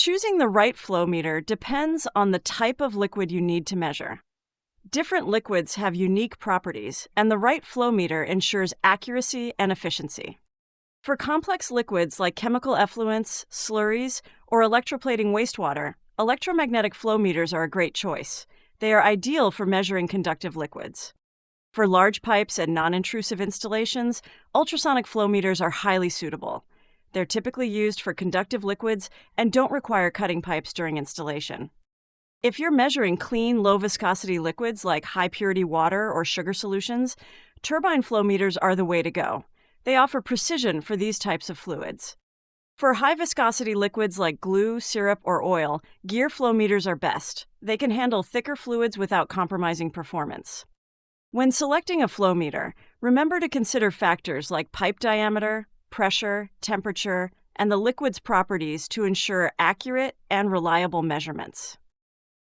Choosing the right flow meter depends on the type of liquid you need to measure. Different liquids have unique properties, and the right flow meter ensures accuracy and efficiency. For complex liquids like chemical effluents, slurries, or electroplating wastewater, electromagnetic flow meters are a great choice. They are ideal for measuring conductive liquids. For large pipes and non-intrusive installations, ultrasonic flow meters are highly suitable. They're typically used for conductive liquids and don't require cutting pipes during installation. If you're measuring clean, low-viscosity liquids like high-purity water or sugar solutions, turbine flow meters are the way to go. They offer precision for these types of fluids. For high-viscosity liquids like glue, syrup, or oil, gear flow meters are best. They can handle thicker fluids without compromising performance. When selecting a flow meter, remember to consider factors like pipe diameter, pressure, temperature, and the liquid's properties to ensure accurate and reliable measurements.